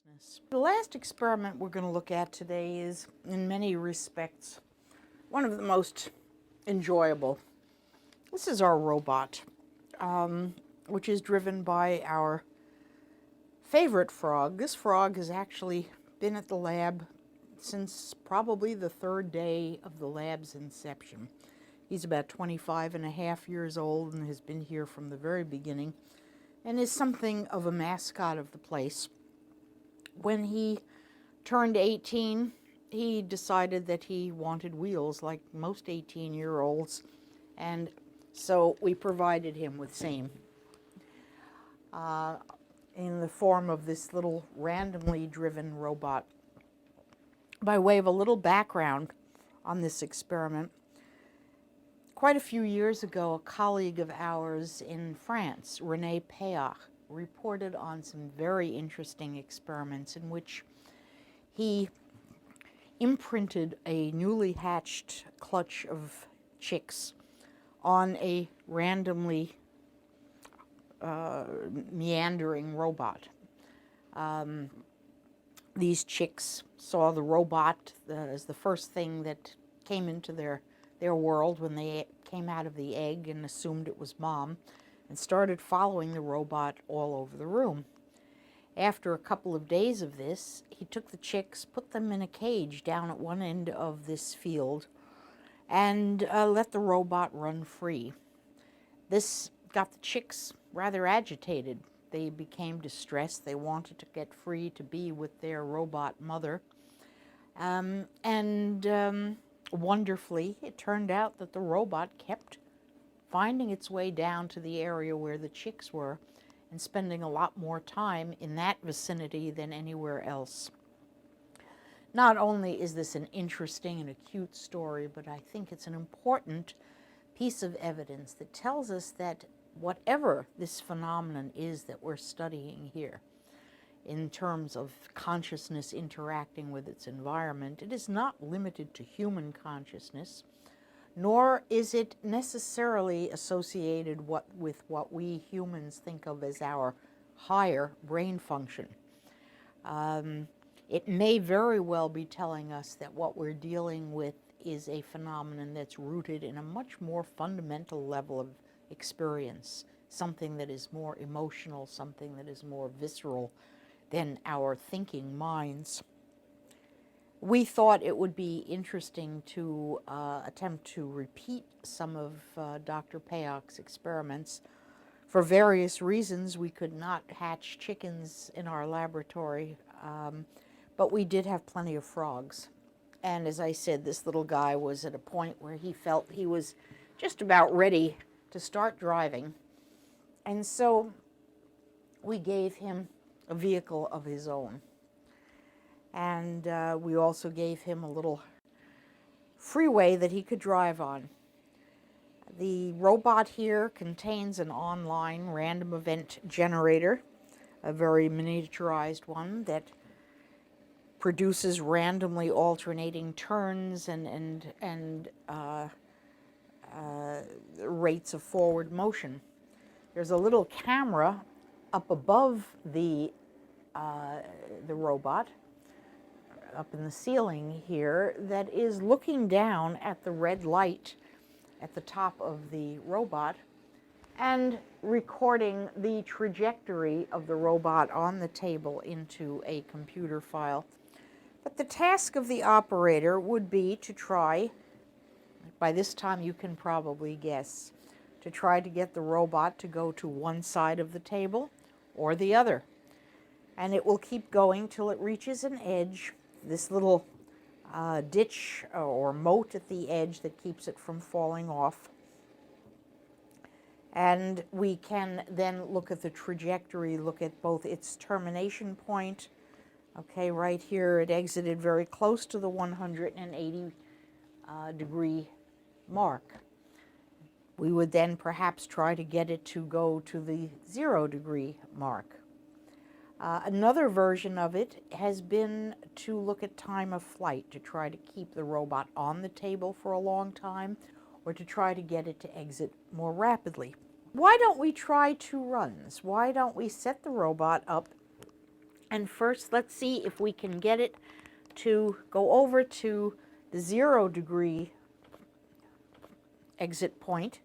consciousness. The last experiment we're going to look at today is, in many respects, one of the most enjoyable. This is our robot, which is driven by our favorite frog. This frog has actually been at the lab since probably the third day of the lab's inception. He's about 25 and a half years old and has been here from the very beginning and is something of a mascot of the place. When he turned 18, he decided that he wanted wheels like most 18-year-olds, and so we provided him with same in the form of this little randomly driven robot. By way of a little background on this experiment, quite a few years ago, a colleague of ours in France, PEAR, reported on some very interesting experiments in which he imprinted a newly hatched clutch of chicks on a randomly meandering robot. These chicks saw the robot as the first thing that came into their world when they came out of the egg and assumed it was mom, and started following the robot all over the room. After a couple of days of this, he took the chicks, put them in a cage down at one end of this field, and let the robot run free. This got the chicks rather agitated. They became distressed. They wanted to get free to be with their robot mother. Wonderfully, it turned out that the robot kept finding its way down to the area where the chicks were and spending a lot more time in that vicinity than anywhere else. Not only is this an interesting and acute story, but I think it's an important piece of evidence that tells us that whatever this phenomenon is that we're studying here, in terms of consciousness interacting with its environment, it is not limited to human consciousness, nor is it necessarily associated with what we humans think of as our higher brain function. It may very well be telling us that what we're dealing with is a phenomenon that's rooted in a much more fundamental level of experience, something that is more emotional, something that is more visceral than our thinking minds. We thought it would be interesting to attempt to repeat some of Dr. Payok's experiments. For various reasons, we could not hatch chickens in our laboratory, but we did have plenty of frogs. And as I said, this little guy was at a point where he felt he was just about ready to start driving. And so we gave him a vehicle of his own. And we also gave him a little freeway that he could drive on. The robot here contains an online random event generator, a very miniaturized one that produces randomly alternating turns and rates of forward motion. There's a little camera up above the robot, up in the ceiling here, that is looking down at the red light at the top of the robot and recording the trajectory of the robot on the table into a computer file. But the task of the operator would be to try, by this time you can probably guess, to try to get the robot to go to one side of the table or the other. And it will keep going till it reaches an edge, this little ditch or moat at the edge that keeps it from falling off. And we can then look at the trajectory, look at both its termination point. Okay, right here it exited very close to the 180 degree mark. We would then perhaps try to get it to go to the 0 degree mark. Another version of it has been to look at time of flight, to try to keep the robot on the table for a long time, or to try to get it to exit more rapidly. Why don't we try 2 runs? Why don't we set the robot up And first, let's see if we can get it to go over to the 0-degree exit point,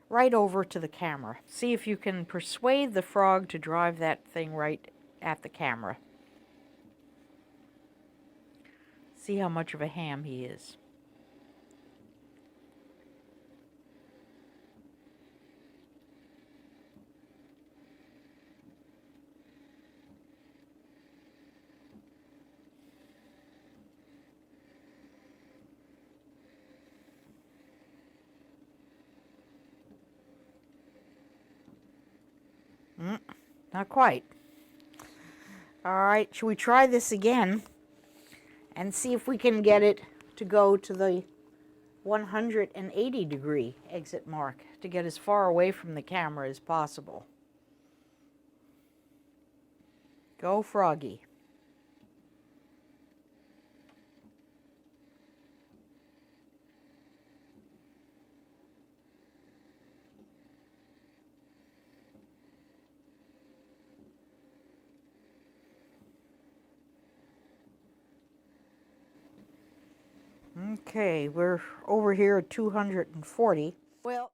right over to the camera. See if you can persuade the frog to drive that thing right at the camera. See how much of a ham he is. Not quite. All right, should we try this again and see if we can get it to go to the 180-degree exit mark to get as far away from the camera as possible. Go, Froggy. Okay, we're over here at 240. Well,